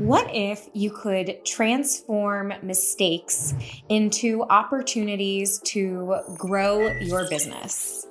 What if you could transform mistakes into opportunities to grow your business?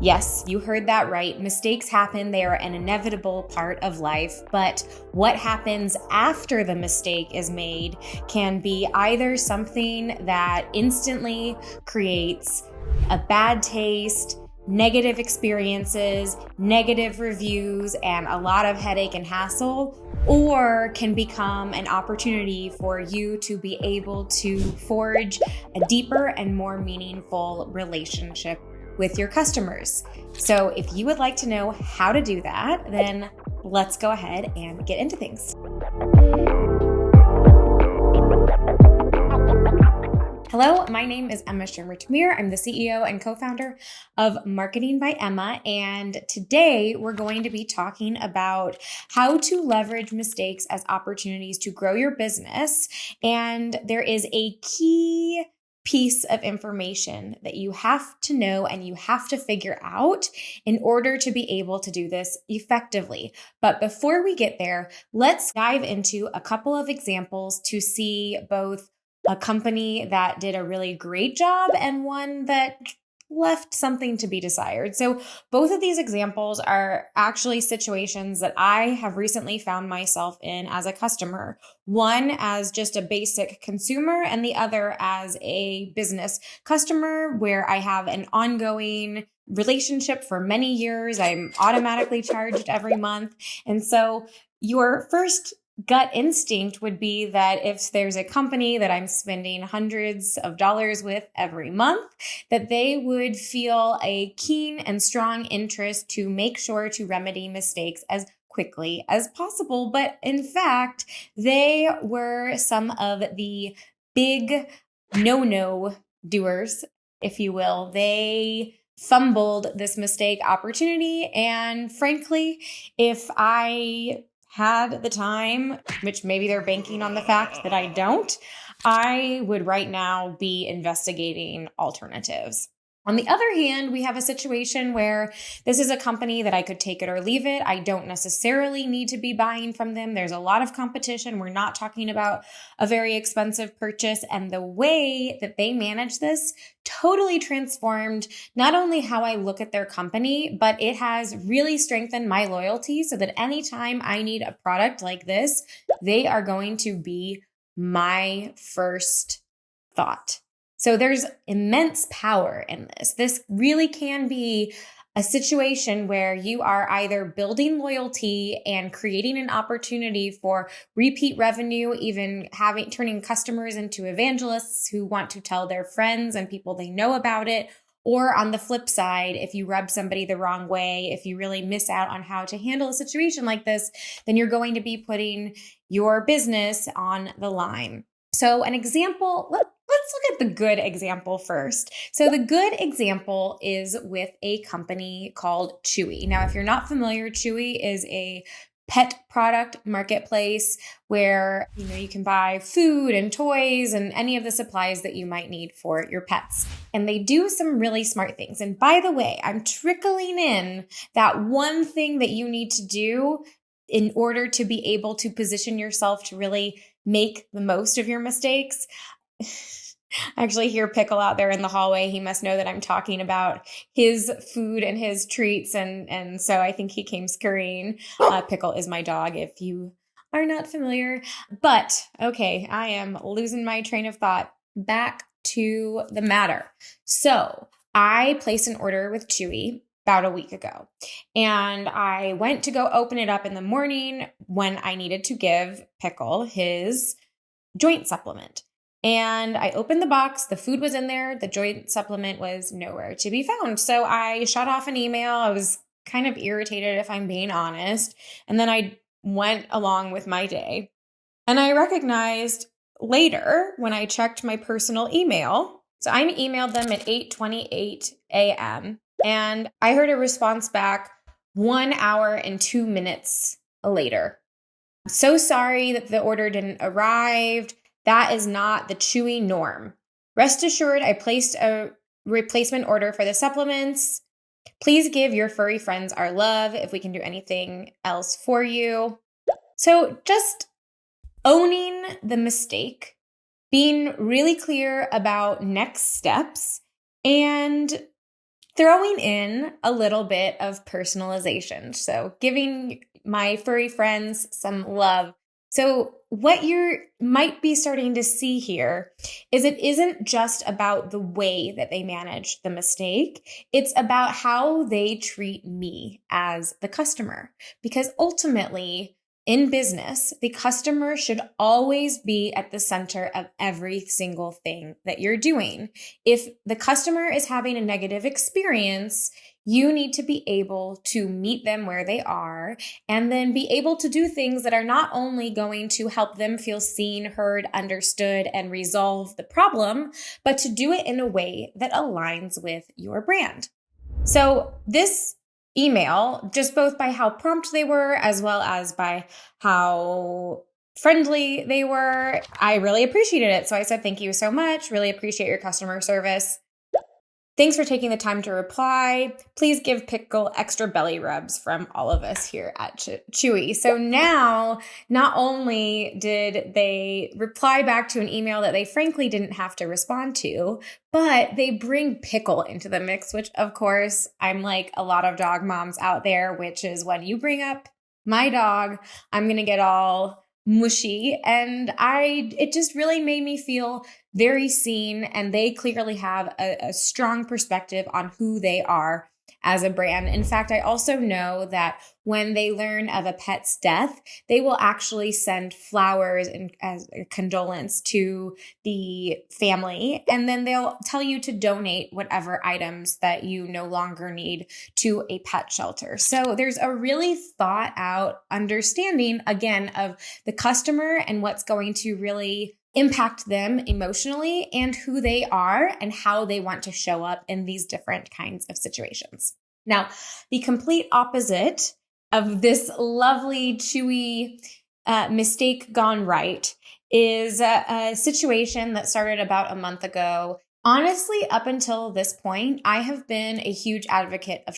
Yes, you heard that right. Mistakes happen. They are an inevitable part of life. But what happens after the mistake is made can be either something that instantly creates a bad taste, negative experiences, negative reviews, and a lot of headache and hassle, or can become an opportunity for you to be able to forge a deeper and more meaningful relationship with your customers. So if you would like to know how to do that, then let's go ahead and get into things. Hello, my name is Emma Shermer-Tamir. I'm the CEO and co-founder of Marketing by Emma. And today we're going to be talking about how to leverage mistakes as opportunities to grow your business. And there is a key piece of information that you have to know and you have to figure out in order to be able to do this effectively. But before we get there, let's dive into a couple of examples to see both a company that did a really great job and one that left something to be desired. So both of these examples are actually situations that I have recently found myself in as a customer. One as just a basic consumer and the other as a business customer where I have an ongoing relationship for many years. I'm automatically charged every month. And so your first gut instinct would be that if there's a company that I'm spending hundreds of dollars with every month, that they would feel a keen and strong interest to make sure to remedy mistakes as quickly as possible. But in fact, they were some of the big no-no doers, if you will. They fumbled this mistake opportunity. And frankly, if I had the time, which maybe they're banking on the fact that I don't, I would right now be investigating alternatives. On the other hand, we have a situation where this is a company that I could take it or leave it. I don't necessarily need to be buying from them. There's a lot of competition. We're not talking about a very expensive purchase. And the way that they manage this totally transformed not only how I look at their company, but it has really strengthened my loyalty so that anytime I need a product like this, they are going to be my first thought. So there's immense power in this. This really can be a situation where you are either building loyalty and creating an opportunity for repeat revenue, even turning customers into evangelists who want to tell their friends and people they know about it. Or on the flip side, if you rub somebody the wrong way, if you really miss out on how to handle a situation like this, then you're going to be putting your business on the line. So an example, let's look at the good example first. So the good example is with a company called Chewy. Now, if you're not familiar, Chewy is a pet product marketplace where you can buy food and toys and any of the supplies that you might need for your pets. And they do some really smart things. And by the way, I'm trickling in that one thing that you need to do in order to be able to position yourself to really make the most of your mistakes. I actually hear Pickle out there in the hallway. He must know that I'm talking about his food and his treats. And so I think he came scurrying. Pickle is my dog, if you are not familiar. But okay, I am losing my train of thought. Back to the matter. So I placed an order with Chewy about a week ago. And I went to go open it up in the morning when I needed to give Pickle his joint supplement. And I opened the box, the food was in there, the joint supplement was nowhere to be found. So I shot off an email. I was kind of irritated, if I'm being honest. And then I went along with my day. And I recognized later when I checked my personal email, so I emailed them at 8:28 a.m. and I heard a response back 1 hour and 2 minutes later. So sorry that the order didn't arrive. That is not the Chewy norm. Rest assured, I placed a replacement order for the supplements. Please give your furry friends our love if we can do anything else for you. So just owning the mistake, being really clear about next steps, and throwing in a little bit of personalization. So giving my furry friends some love. So what you might be starting to see here is it isn't just about the way that they manage the mistake. It's about how they treat me as the customer. Because ultimately, in business, the customer should always be at the center of every single thing that you're doing. If the customer is having a negative experience, you need to be able to meet them where they are and then be able to do things that are not only going to help them feel seen, heard, understood, and resolve the problem, but to do it in a way that aligns with your brand. So this email, just both by how prompt they were as well as by how friendly they were, I really appreciated it. So I said, thank you so much. Really appreciate your customer service. Thanks for taking the time to reply. Please give Pickle extra belly rubs from all of us here at Chewy. So now, not only did they reply back to an email that they frankly didn't have to respond to, but they bring Pickle into the mix, which of course, I'm like a lot of dog moms out there, which is when you bring up my dog, I'm going to get all mushy. And it just really made me feel very seen. And they clearly have a strong perspective on who they are as a brand. In fact, I also know that when they learn of a pet's death, they will actually send flowers as a condolence to the family. And then they'll tell you to donate whatever items that you no longer need to a pet shelter. So there's a really thought out understanding, again, of the customer and what's going to really impact them emotionally and who they are and how they want to show up in these different kinds of situations. Now, the complete opposite of this lovely, chewy mistake gone right is a situation that started about a month ago. Honestly, up until this point, I have been a huge advocate of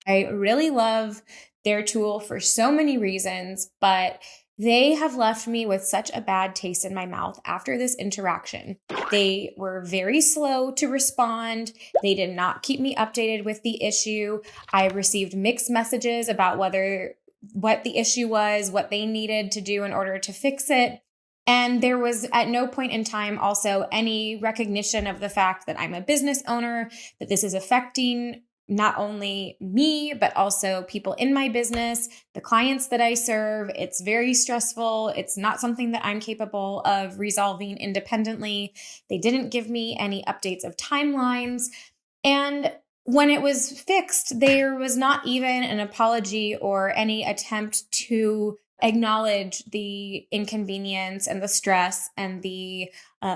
I really love their tool for so many reasons, but they have left me with such a bad taste in my mouth after this interaction. They were very slow to respond. They did not keep me updated with the issue. I received mixed messages about what the issue was, what they needed to do in order to fix it. And there was at no point in time also any recognition of the fact that I'm a business owner, that this is affecting not only me, but also people in my business, the clients that I serve. It's very stressful. It's not something that I'm capable of resolving independently. They didn't give me any updates of timelines. And when it was fixed, there was not even an apology or any attempt to acknowledge the inconvenience and the stress and the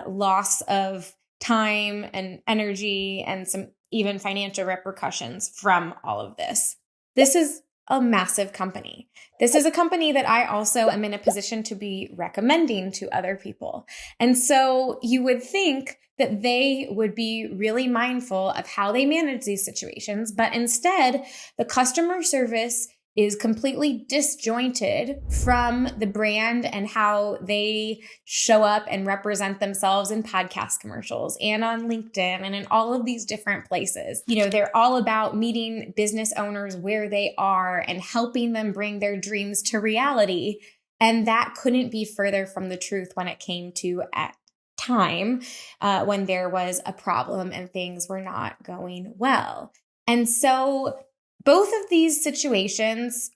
loss of time and energy and some even financial repercussions from all of this. This is a massive company. This is a company that I also am in a position to be recommending to other people. And so you would think that they would be really mindful of how they manage these situations, but instead, the customer service is completely disjointed from the brand and how they show up and represent themselves in podcast commercials and on LinkedIn and in all of these different places. You know, they're all about meeting business owners where they are and helping them bring their dreams to reality. And that couldn't be further from the truth when it came to at time when there was a problem and things were not going well. And so both of these situations,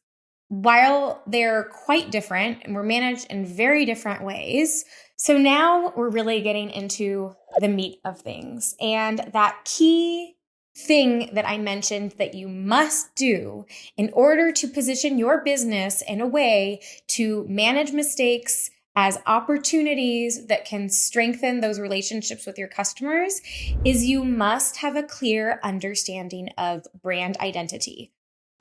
while they're quite different and were managed in very different ways, so now we're really getting into the meat of things. And that key thing that I mentioned that you must do in order to position your business in a way to manage mistakes as opportunities that can strengthen those relationships with your customers is you must have a clear understanding of brand identity.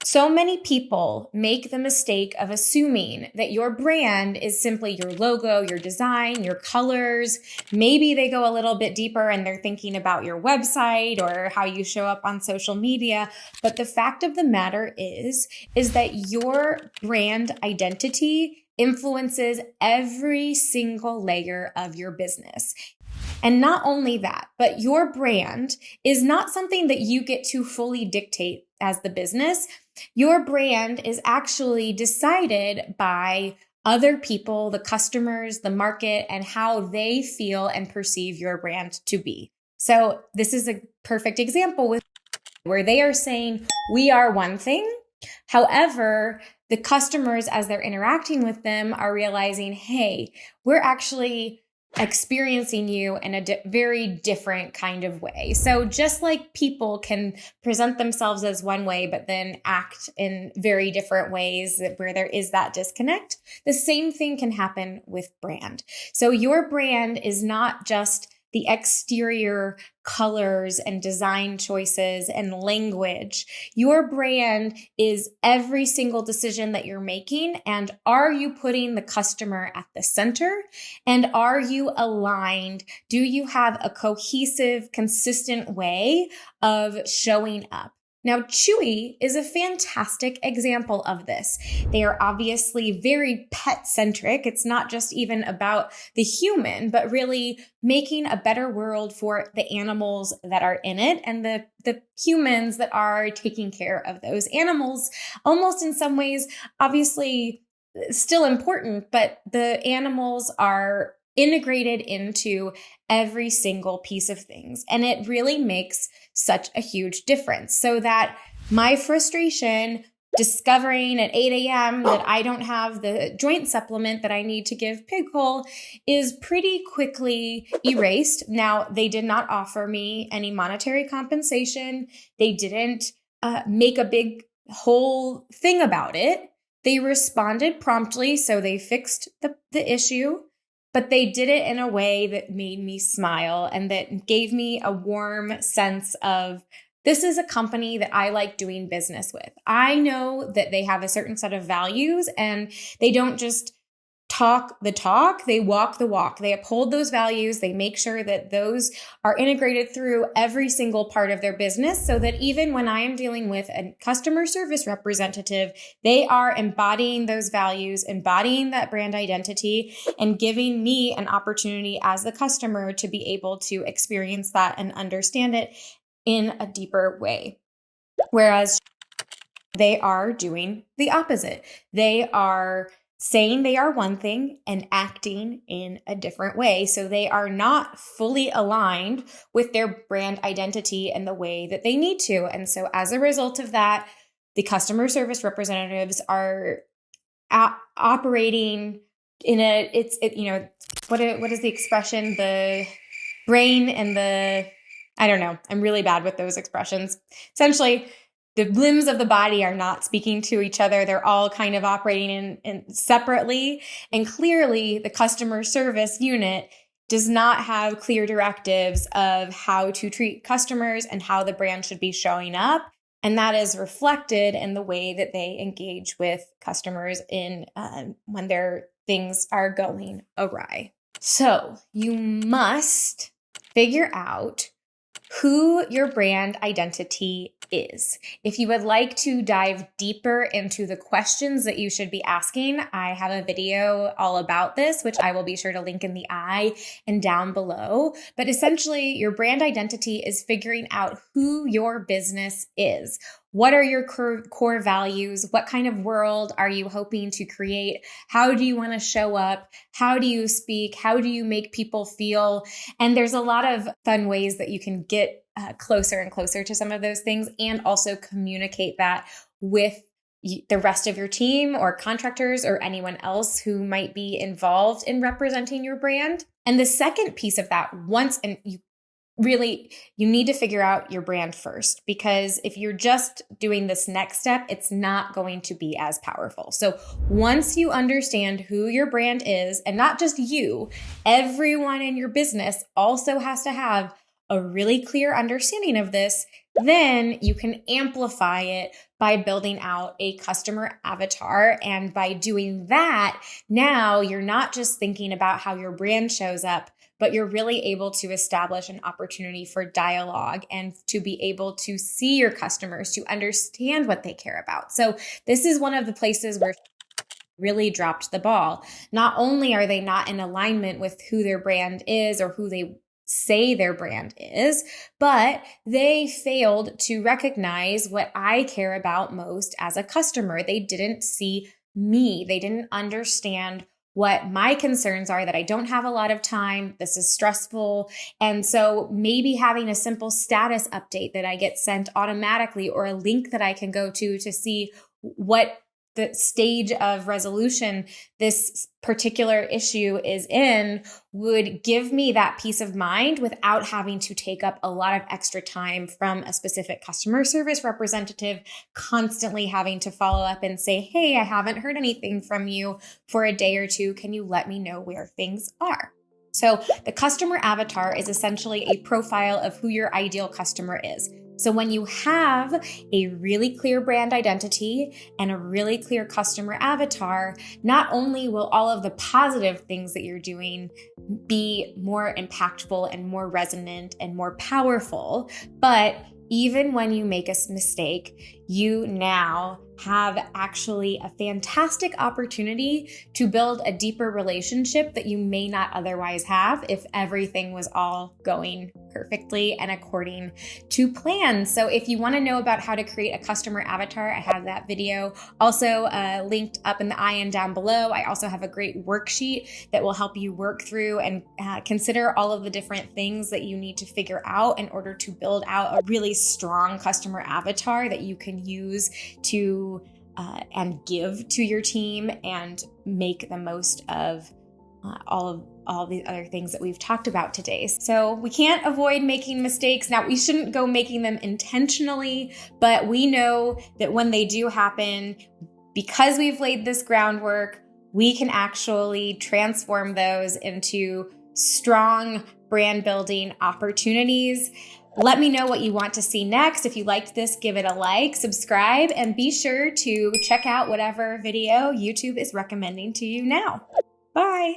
So many people make the mistake of assuming that your brand is simply your logo, your design, your colors. Maybe they go a little bit deeper and they're thinking about your website or how you show up on social media. But the fact of the matter is that your brand identity influences every single layer of your business. And not only that, but your brand is not something that you get to fully dictate as the business. Your brand is actually decided by other people, the customers, the market, and how they feel and perceive your brand to be. So this is a perfect example with where they are saying, we are one thing. However, the customers, as they're interacting with them, are realizing, hey, we're actually experiencing you in a very different kind of way. So just like people can present themselves as one way, but then act in very different ways where there is that disconnect, the same thing can happen with brand. So your brand is not just the exterior colors and design choices and language. Your brand is every single decision that you're making. And are you putting the customer at the center? And are you aligned? Do you have a cohesive, consistent way of showing up? Now, Chewy is a fantastic example of this. They are obviously very pet-centric. It's not just even about the human, but really making a better world for the animals that are in it and the humans that are taking care of those animals. Almost in some ways, obviously still important, but the animals are integrated into every single piece of things. And it really makes such a huge difference. So that my frustration discovering at 8 a.m. that I don't have the joint supplement that I need to give Pighole is pretty quickly erased. Now, they did not offer me any monetary compensation. They didn't make a big whole thing about it. They responded promptly, so they fixed the issue. But they did it in a way that made me smile and that gave me a warm sense of, this is a company that I like doing business with. I know that they have a certain set of values and they don't just talk the talk, they walk the walk. They uphold those values. They make sure that those are integrated through every single part of their business so that even when I am dealing with a customer service representative, they are embodying those values, embodying that brand identity, and giving me an opportunity as the customer to be able to experience that and understand it in a deeper way. Whereas they are doing the opposite. They are saying they are one thing and acting in a different way. So they are not fully aligned with their brand identity and the way that they need to. And so as a result of that, the customer service representatives are operating in what is the expression? The brain and I don't know. I'm really bad with those expressions. Essentially, the limbs of the body are not speaking to each other. They're all kind of operating in separately. And clearly, the customer service unit does not have clear directives of how to treat customers and how the brand should be showing up. And that is reflected in the way that they engage with customers when their things are going awry. So you must figure out who your brand identity is. If you would like to dive deeper into the questions that you should be asking, I have a video all about this, which I will be sure to link in the eye and down below. But essentially, your brand identity is figuring out who your business is. What are your core values? What kind of world are you hoping to create? How do you want to show up? How do you speak? How do you make people feel? And there's a lot of fun ways that you can get closer and closer to some of those things and also communicate that with the rest of your team or contractors or anyone else who might be involved in representing your brand. And the second piece of that, you need to figure out your brand first, because if you're just doing this next step, it's not going to be as powerful. So once you understand who your brand is, and not just you, everyone in your business also has to have a really clear understanding of this, then you can amplify it by building out a customer avatar. And by doing that, now you're not just thinking about how your brand shows up, but you're really able to establish an opportunity for dialogue and to be able to see your customers, to understand what they care about. So this is one of the places where really dropped the ball. Not only are they not in alignment with who their brand is or who they say their brand is, but they failed to recognize what I care about most as a customer. They didn't see me. They didn't understand what my concerns are, that I don't have a lot of time. This is stressful. And so maybe having a simple status update that I get sent automatically, or a link that I can go to see what the stage of resolution this particular issue is in, would give me that peace of mind without having to take up a lot of extra time from a specific customer service representative, constantly having to follow up and say, hey, I haven't heard anything from you for a day or two. Can you let me know where things are? So the customer avatar is essentially a profile of who your ideal customer is. So when you have a really clear brand identity and a really clear customer avatar, not only will all of the positive things that you're doing be more impactful and more resonant and more powerful, but even when you make a mistake, you now have actually a fantastic opportunity to build a deeper relationship that you may not otherwise have if everything was all going perfectly and according to plan. So if you want to know about how to create a customer avatar, I have that video also linked up in the and down below. I also have a great worksheet that will help you work through and consider all of the different things that you need to figure out in order to build out a really strong customer avatar that you can use to and give to your team and make the most of all the other things that we've talked about today. So we can't avoid making mistakes. Now, we shouldn't go making them intentionally, but we know that when they do happen, because we've laid this groundwork, we can actually transform those into strong brand building opportunities. Let me know what you want to see next. If you liked this, give it a like, subscribe, and be sure to check out whatever video YouTube is recommending to you now. Bye.